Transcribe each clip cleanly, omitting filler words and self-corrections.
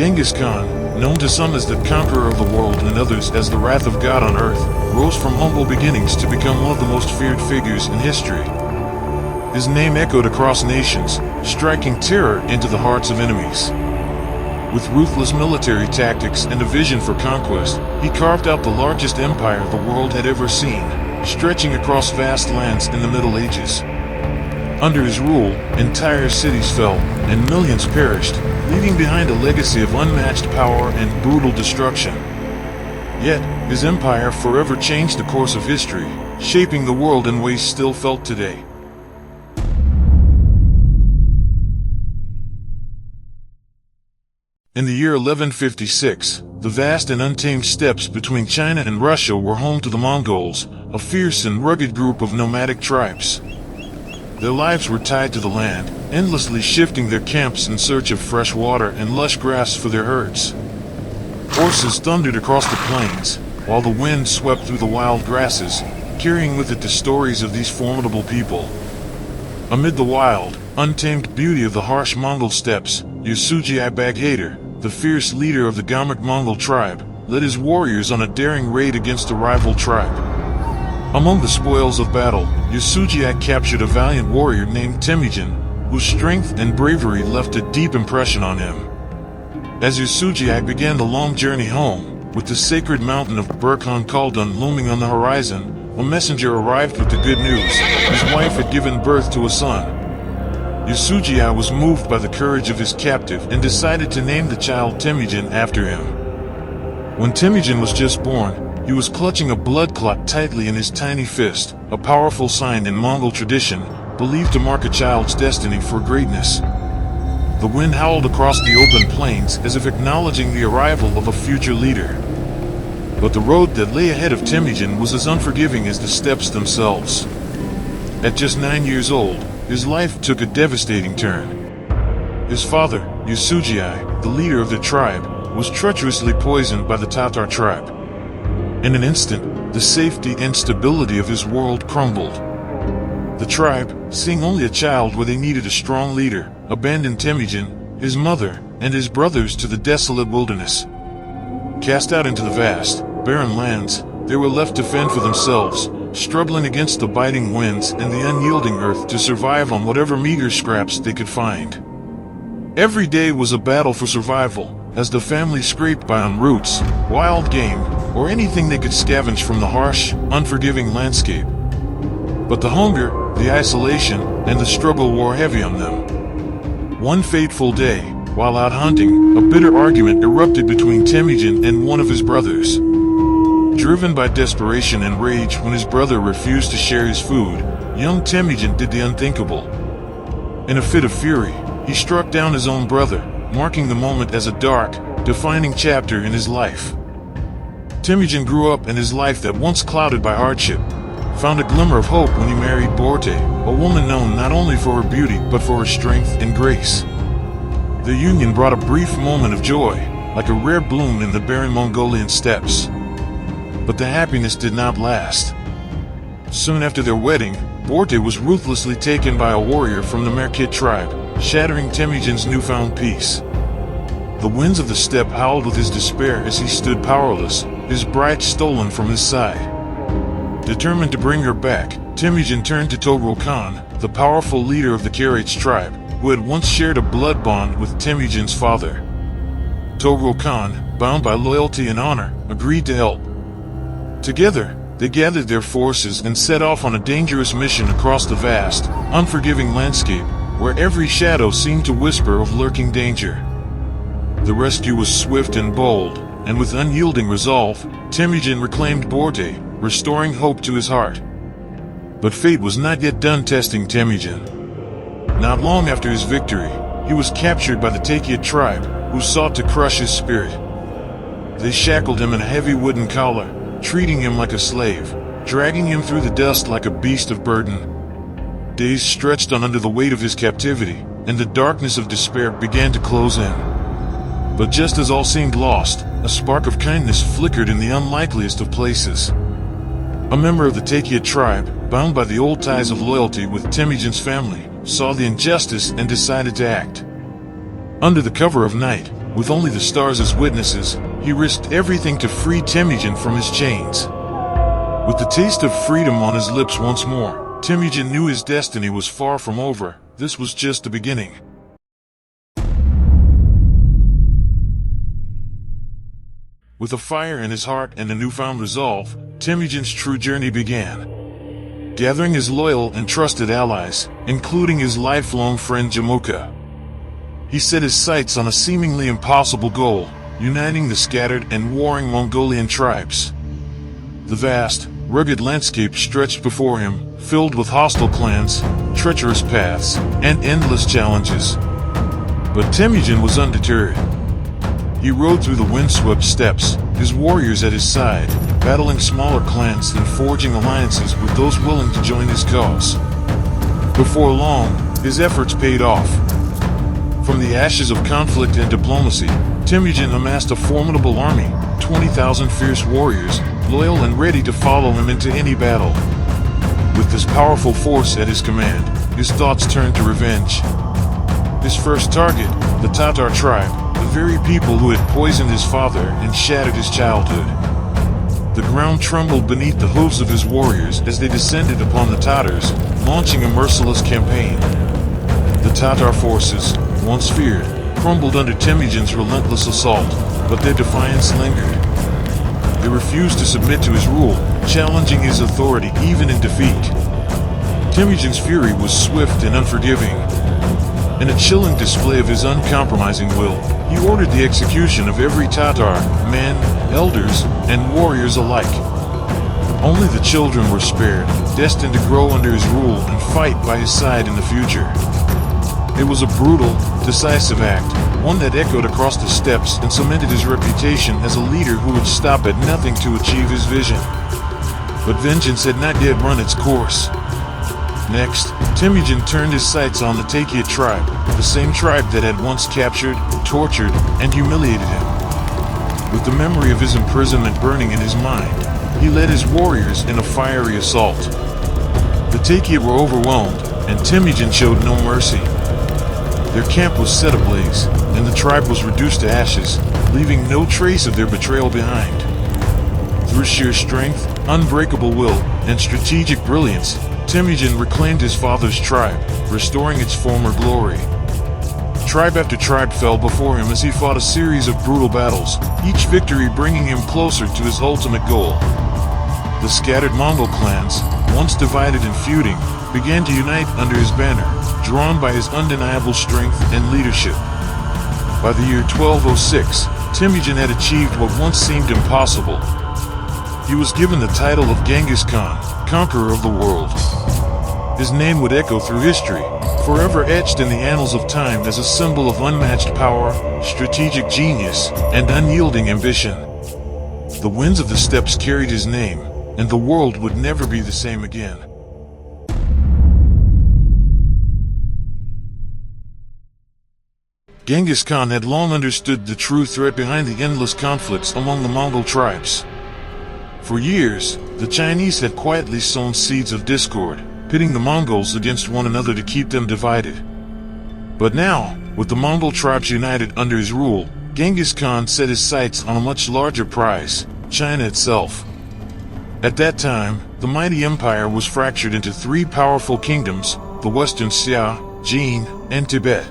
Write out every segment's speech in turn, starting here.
Genghis Khan, known to some as the conqueror of the world and others as the wrath of God on earth, rose from humble beginnings to become one of the most feared figures in history. His name echoed across nations, striking terror into the hearts of enemies. With ruthless military tactics and a vision for conquest, he carved out the largest empire the world had ever seen, stretching across vast lands in the Middle Ages. Under his rule, entire cities fell, and millions perished, leaving behind a legacy of unmatched power and brutal destruction. Yet, his empire forever changed the course of history, shaping the world in ways still felt today. In the year 1156, the vast and untamed steppes between China and Russia were home to the Mongols, a fierce and rugged group of nomadic tribes. Their lives were tied to the land, endlessly shifting their camps in search of fresh water and lush grass for their herds. Horses thundered across the plains, while the wind swept through the wild grasses, carrying with it the stories of these formidable people. Amid the wild, untamed beauty of the harsh Mongol steppes, Yasuji Baghadur, the fierce leader of the Gamuk Mongol tribe, led his warriors on a daring raid against a rival tribe. Among the spoils of battle, Yasuji captured a valiant warrior named Temüjin, whose strength and bravery left a deep impression on him. As Yasuji began the long journey home, with the sacred mountain of Burkhan Khaldun looming on the horizon, a messenger arrived with the good news: his wife had given birth to a son. Yasuji was moved by the courage of his captive and decided to name the child Temüjin after him. When Temüjin was just born, he was clutching a blood clot tightly in his tiny fist, a powerful sign in Mongol tradition, believed to mark a child's destiny for greatness. The wind howled across the open plains as if acknowledging the arrival of a future leader. But the road that lay ahead of Temüjin was as unforgiving as the steppes themselves. At just 9 years old, his life took a devastating turn. His father, Yasuji, the leader of the tribe, was treacherously poisoned by the Tatar tribe. In an instant, the safety and stability of his world crumbled. The tribe, seeing only a child where they needed a strong leader, abandoned Temüjin, his mother, and his brothers to the desolate wilderness. Cast out into the vast, barren lands, they were left to fend for themselves, struggling against the biting winds and the unyielding earth to survive on whatever meager scraps they could find. Every day was a battle for survival, as the family scraped by on roots, wild game, or anything they could scavenge from the harsh, unforgiving landscape. But the hunger, the isolation, and the struggle wore heavy on them. One fateful day, while out hunting, a bitter argument erupted between Temüjin and one of his brothers. Driven by desperation and rage when his brother refused to share his food, young Temüjin did the unthinkable. In a fit of fury, he struck down his own brother, marking the moment as a dark, defining chapter in his life. Temüjin grew up in his life that once clouded by hardship, found a glimmer of hope when he married Borte, a woman known not only for her beauty but for her strength and grace. The union brought a brief moment of joy, like a rare bloom in the barren Mongolian steppes. But the happiness did not last. Soon after their wedding, Borte was ruthlessly taken by a warrior from the Merkit tribe, shattering Temüjin's newfound peace. The winds of the steppe howled with his despair as he stood powerless, his bride stolen from his side. Determined to bring her back, Temüjin turned to Togrul Khan, the powerful leader of the Khwarazm tribe, who had once shared a blood bond with Temüjin's father. Togrul Khan, bound by loyalty and honor, agreed to help. Together, they gathered their forces and set off on a dangerous mission across the vast, unforgiving landscape, where every shadow seemed to whisper of lurking danger. The rescue was swift and bold, and with unyielding resolve, Temüjin reclaimed Borte, restoring hope to his heart. But fate was not yet done testing Temüjin. Not long after his victory, he was captured by the Takiad tribe, who sought to crush his spirit. They shackled him in a heavy wooden collar, treating him like a slave, dragging him through the dust like a beast of burden. Days stretched on under the weight of his captivity, and the darkness of despair began to close in. But just as all seemed lost, a spark of kindness flickered in the unlikeliest of places. A member of the Takiad tribe, bound by the old ties of loyalty with Temüjin's family, saw the injustice and decided to act. Under the cover of night, With only the stars as witnesses, he risked everything to free Temüjin from his chains. With the taste of freedom on his lips once more, Temüjin knew his destiny was far from over. This was just the beginning. With a fire in his heart and a newfound resolve, Temüjin's true journey began. Gathering his loyal and trusted allies, including his lifelong friend Jamuka, he set his sights on a seemingly impossible goal, uniting the scattered and warring Mongolian tribes. The vast, rugged landscape stretched before him, filled with hostile clans, treacherous paths, and endless challenges. But Temüjin was undeterred. He rode through the windswept steppes, his warriors at his side, battling smaller clans and forging alliances with those willing to join his cause. Before long, his efforts paid off. From the ashes of conflict and diplomacy, Temüjin amassed a formidable army, 20,000 fierce warriors, loyal and ready to follow him into any battle. With this powerful force at his command, his thoughts turned to revenge. His first target, the Tatar tribe, the very people who had poisoned his father and shattered his childhood. The ground trembled beneath the hooves of his warriors as they descended upon the Tatars, launching a merciless campaign. The Tatar forces, once feared, crumbled under Temüjin's relentless assault, but their defiance lingered. They refused to submit to his rule, challenging his authority even in defeat. Temüjin's fury was swift and unforgiving. In a chilling display of his uncompromising will, he ordered the execution of every Tatar, men, elders, and warriors alike. Only the children were spared, destined to grow under his rule and fight by his side in the future. It was a brutal, decisive act, one that echoed across the steppes and cemented his reputation as a leader who would stop at nothing to achieve his vision. But vengeance had not yet run its course. Next, Temüjin turned his sights on the Takiad tribe, the same tribe that had once captured, tortured, and humiliated him. With the memory of his imprisonment burning in his mind, he led his warriors in a fiery assault. The Takiad were overwhelmed, and Temüjin showed no mercy. Their camp was set ablaze, and the tribe was reduced to ashes, leaving no trace of their betrayal behind. Through sheer strength, unbreakable will, and strategic brilliance, Temüjin reclaimed his father's tribe, restoring its former glory. Tribe after tribe fell before him as he fought a series of brutal battles, each victory bringing him closer to his ultimate goal. The scattered Mongol clans, once divided and feuding, began to unite under his banner, drawn by his undeniable strength and leadership. By the year 1206, Temüjin had achieved what once seemed impossible. He was given the title of Genghis Khan, conqueror of the world. His name would echo through history, forever etched in the annals of time as a symbol of unmatched power, strategic genius, and unyielding ambition. The winds of the steppes carried his name, and the world would never be the same again. Genghis Khan had long understood the true threat behind the endless conflicts among the Mongol tribes. For years, the Chinese had quietly sown seeds of discord, pitting the Mongols against one another to keep them divided. But now, with the Mongol tribes united under his rule, Genghis Khan set his sights on a much larger prize, China itself. At that time, the mighty empire was fractured into three powerful kingdoms, the Western Xia, Jin, and Tibet.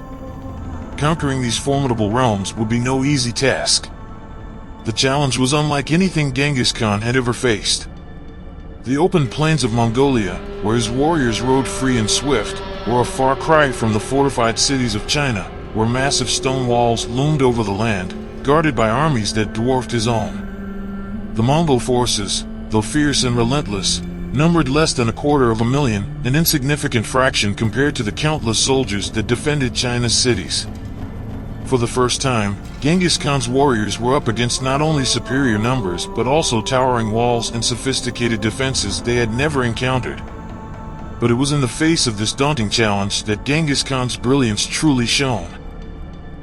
Conquering these formidable realms would be no easy task. The challenge was unlike anything Genghis Khan had ever faced. The open plains of Mongolia, where his warriors rode free and swift, were a far cry from the fortified cities of China, where massive stone walls loomed over the land, guarded by armies that dwarfed his own. The Mongol forces, though fierce and relentless, numbered less than 250,000, an insignificant fraction compared to the countless soldiers that defended China's cities. For the first time, Genghis Khan's warriors were up against not only superior numbers but also towering walls and sophisticated defenses they had never encountered. But it was in the face of this daunting challenge that Genghis Khan's brilliance truly shone.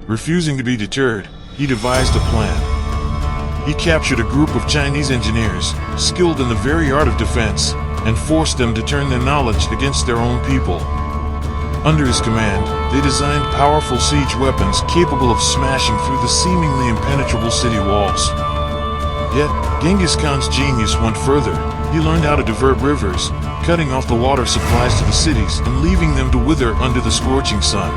Refusing to be deterred, he devised a plan. He captured a group of Chinese engineers, skilled in the very art of defense, and forced them to turn their knowledge against their own people. Under his command, they designed powerful siege weapons capable of smashing through the seemingly impenetrable city walls. Yet, Genghis Khan's genius went further. He learned how to divert rivers, cutting off the water supplies to the cities and leaving them to wither under the scorching sun.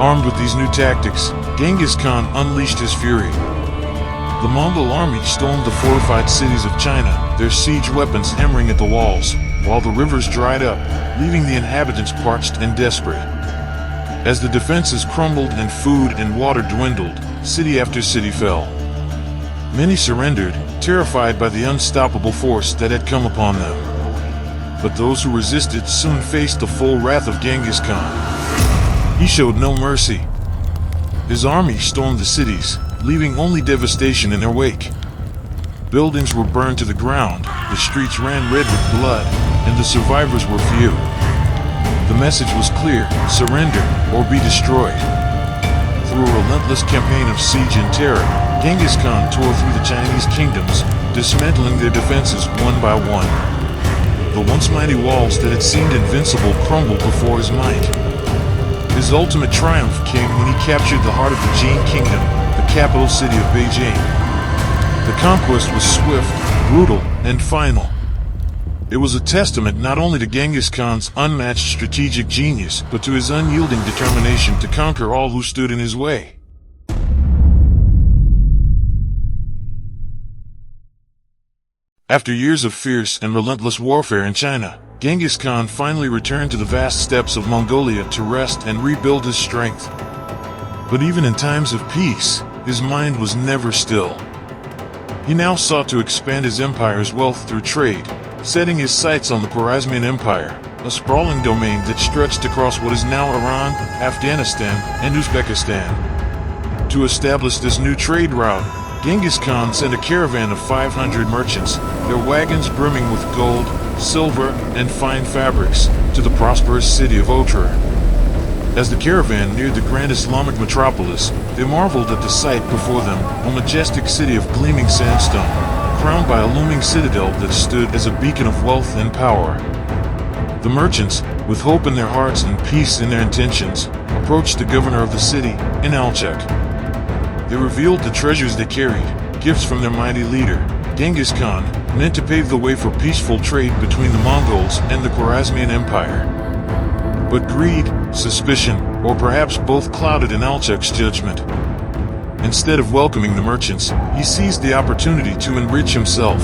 Armed with these new tactics, Genghis Khan unleashed his fury. The Mongol army stormed the fortified cities of China, their siege weapons hammering at the walls, while the rivers dried up, leaving the inhabitants parched and desperate. As the defenses crumbled and food and water dwindled, city after city fell. Many surrendered, terrified by the unstoppable force that had come upon them. But those who resisted soon faced the full wrath of Genghis Khan. He showed no mercy. His army stormed the cities, leaving only devastation in their wake. Buildings were burned to the ground, the streets ran red with blood, and the survivors were few. The message was clear: surrender or be destroyed. Through a relentless campaign of siege and terror, Genghis Khan tore through the Chinese kingdoms, dismantling their defenses one by one. The once mighty walls that had seemed invincible crumbled before his might. His ultimate triumph came when he captured the heart of the Jin Kingdom, the capital city of Beijing. The conquest was swift, brutal, and final. It was a testament not only to Genghis Khan's unmatched strategic genius, but to his unyielding determination to conquer all who stood in his way. After years of fierce and relentless warfare in China, Genghis Khan finally returned to the vast steppes of Mongolia to rest and rebuild his strength. But even in times of peace, his mind was never still. He now sought to expand his empire's wealth through trade, setting his sights on the Khwarazmian Empire, a sprawling domain that stretched across what is now Iran, Afghanistan, and Uzbekistan. To establish this new trade route, Genghis Khan sent a caravan of 500 merchants, their wagons brimming with gold, silver, and fine fabrics, to the prosperous city of Otrar. As the caravan neared the grand Islamic metropolis, they marveled at the sight before them, a majestic city of gleaming sandstone, crowned by a looming citadel that stood as a beacon of wealth and power. The merchants, with hope in their hearts and peace in their intentions, approached the governor of the city, Inalchuk. They revealed the treasures they carried, gifts from their mighty leader, Genghis Khan, meant to pave the way for peaceful trade between the Mongols and the Khwarazmian Empire. But greed, suspicion, or perhaps both clouded Inalchuk's judgment. Instead of welcoming the merchants, he seized the opportunity to enrich himself.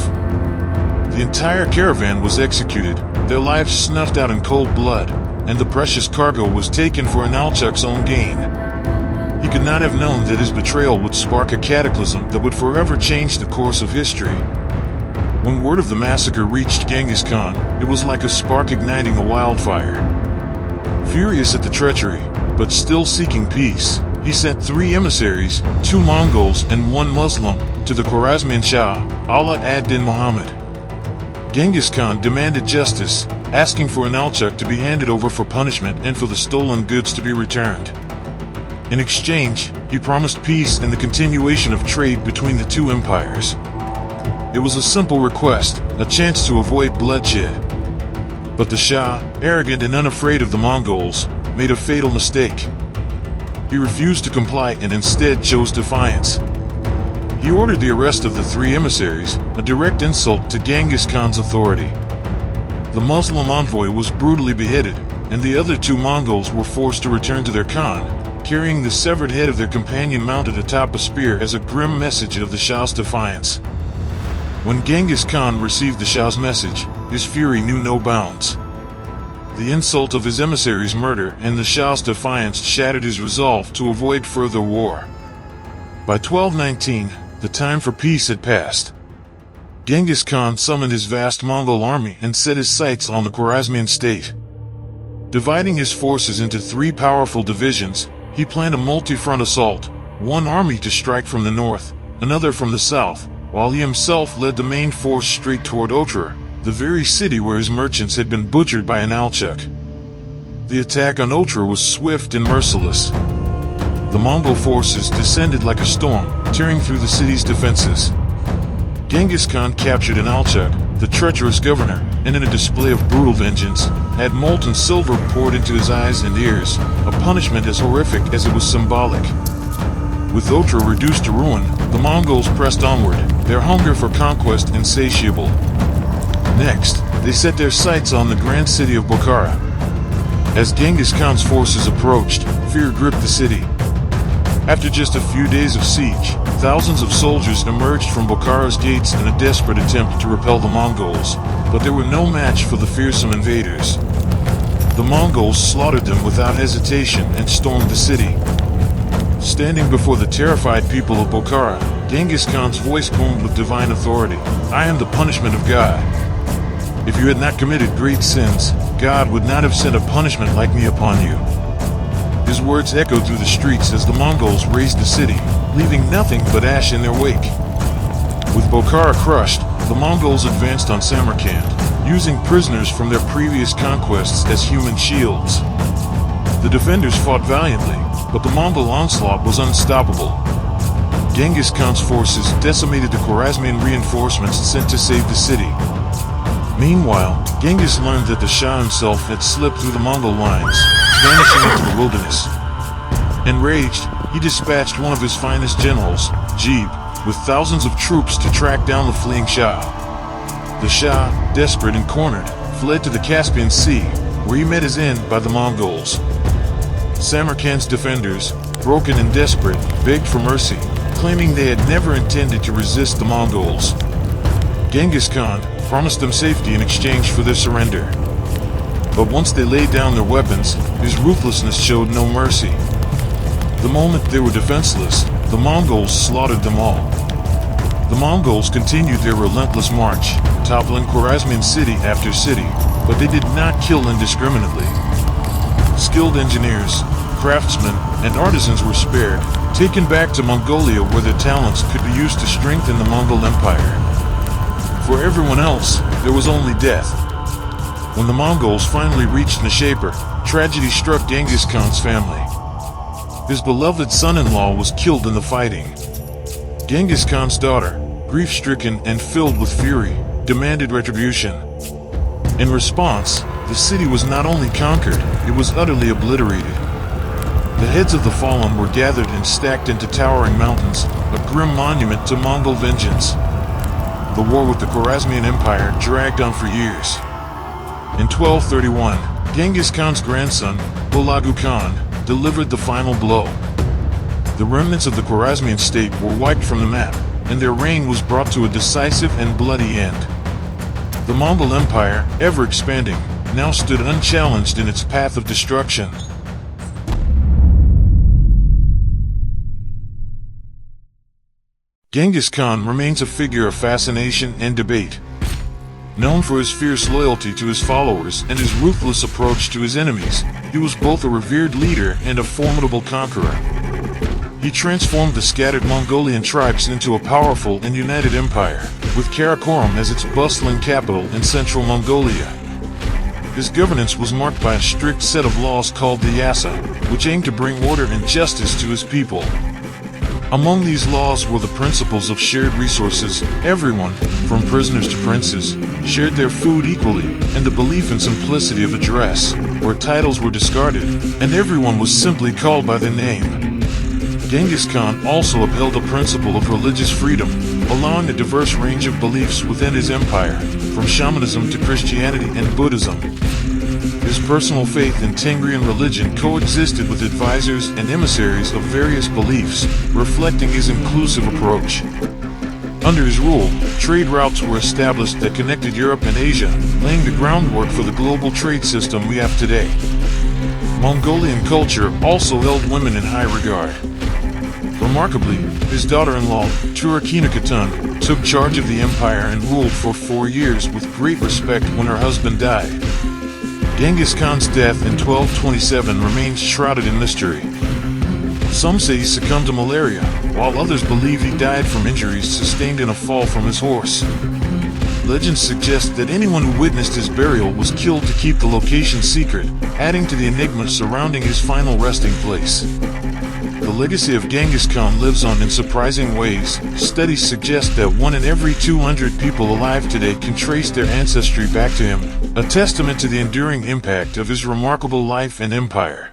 The entire caravan was executed, their lives snuffed out in cold blood, and the precious cargo was taken for Inalchuk's own gain. He could not have known that his betrayal would spark a cataclysm that would forever change the course of history. When word of the massacre reached Genghis Khan, it was like a spark igniting a wildfire. Furious at the treachery, but still seeking peace, he sent 3 emissaries, 2 Mongols and 1 Muslim, to the Khwarazmian Shah, Ala ad-Din Muhammad. Genghis Khan demanded justice, asking for Inalchuk to be handed over for punishment and for the stolen goods to be returned. In exchange, he promised peace and the continuation of trade between the two empires. It was a simple request, a chance to avoid bloodshed. But the Shah, arrogant and unafraid of the Mongols, made a fatal mistake. He refused to comply and instead chose defiance. He ordered the arrest of the 3 emissaries, a direct insult to Genghis Khan's authority. The Muslim envoy was brutally beheaded, and the other 2 Mongols were forced to return to their Khan, carrying the severed head of their companion mounted atop a spear as a grim message of the Shah's defiance. When Genghis Khan received the Shah's message, his fury knew no bounds. The insult of his emissary's murder and the Shah's defiance shattered his resolve to avoid further war. By 1219, the time for peace had passed. Genghis Khan summoned his vast Mongol army and set his sights on the Khwarazmian State. Dividing his forces into 3 powerful divisions, he planned a multi-front assault, one army to strike from the north, another from the south, while he himself led the main force straight toward Otrar, the very city where his merchants had been butchered by Inalchuk. The attack on Otrar was swift and merciless. The Mongol forces descended like a storm, tearing through the city's defenses. Genghis Khan captured Inalchuk, the treacherous governor, and in a display of brutal vengeance, had molten silver poured into his eyes and ears, a punishment as horrific as it was symbolic. With Otra reduced to ruin, the Mongols pressed onward, their hunger for conquest insatiable. Next, they set their sights on the grand city of Bukhara. As Genghis Khan's forces approached, fear gripped the city. After just a few days of siege, thousands of soldiers emerged from Bukhara's gates in a desperate attempt to repel the Mongols, but they were no match for the fearsome invaders. The Mongols slaughtered them without hesitation and stormed the city. Standing before the terrified people of Bukhara, Genghis Khan's voice boomed with divine authority. "I am the punishment of God. If you had not committed great sins, God would not have sent a punishment like me upon you." His words echoed through the streets as the Mongols razed the city, leaving nothing but ash in their wake. With Bukhara crushed, the Mongols advanced on Samarkand, using prisoners from their previous conquests as human shields. The defenders fought valiantly, but the Mongol onslaught was unstoppable. Genghis Khan's forces decimated the Khwarazmian reinforcements sent to save the city. Meanwhile, Genghis learned that the Shah himself had slipped through the Mongol lines, vanishing into the wilderness. Enraged, he dispatched one of his finest generals, Jib, with thousands of troops to track down the fleeing Shah. The Shah, desperate and cornered, fled to the Caspian Sea, where he met his end by the Mongols. Samarkand's defenders, broken and desperate, begged for mercy, claiming they had never intended to resist the Mongols. Genghis Khan promised them safety in exchange for their surrender. But once they laid down their weapons, his ruthlessness showed no mercy. The moment they were defenseless, the Mongols slaughtered them all. The Mongols continued their relentless march, toppling Khwarazmian city after city, but they did not kill indiscriminately. Skilled engineers, craftsmen, and artisans were spared, taken back to Mongolia where their talents could be used to strengthen the Mongol Empire. For everyone else, there was only death. When the Mongols finally reached Reshaped, tragedy struck Genghis Khan's family. His beloved son-in-law was killed in the fighting. Genghis Khan's daughter, grief-stricken and filled with fury, demanded retribution. In response, the city was not only conquered, it was utterly obliterated. The heads of the fallen were gathered and stacked into towering mountains, a grim monument to Mongol vengeance. The war with the Khwarazmian Empire dragged on for years. In 1231, Genghis Khan's grandson, Hulagu Khan, delivered the final blow. The remnants of the Khwarazmian State were wiped from the map, and their reign was brought to a decisive and bloody end. The Mongol Empire, ever expanding, now stood unchallenged in its path of destruction. Genghis Khan remains a figure of fascination and debate. Known for his fierce loyalty to his followers and his ruthless approach to his enemies, he was both a revered leader and a formidable conqueror. He transformed the scattered Mongolian tribes into a powerful and united empire, with Karakorum as its bustling capital in central Mongolia. His governance was marked by a strict set of laws called the Yasa, which aimed to bring order and justice to his people. Among these laws were the principles of shared resources. Everyone, from prisoners to princes, shared their food equally, and the belief in simplicity of address, where titles were discarded, and everyone was simply called by their name. Genghis Khan also upheld the principle of religious freedom, allowing a diverse range of beliefs within his empire, from shamanism to Christianity and Buddhism. His personal faith in Tengrian religion coexisted with advisors and emissaries of various beliefs, reflecting his inclusive approach. Under his rule, trade routes were established that connected Europe and Asia, laying the groundwork for the global trade system we have today. Mongolian culture also held women in high regard. Remarkably, his daughter-in-law, Turakina Khatun, took charge of the empire and ruled for 4 years with great respect when her husband died. Genghis Khan's death in 1227 remains shrouded in mystery. Some say he succumbed to malaria, while others believe he died from injuries sustained in a fall from his horse. Legends suggest that anyone who witnessed his burial was killed to keep the location secret, adding to the enigma surrounding his final resting place. the legacy of Genghis Khan lives on in surprising ways. Studies suggest that 1 in every 200 people alive today can trace their ancestry back to him, a testament to the enduring impact of his remarkable life and empire.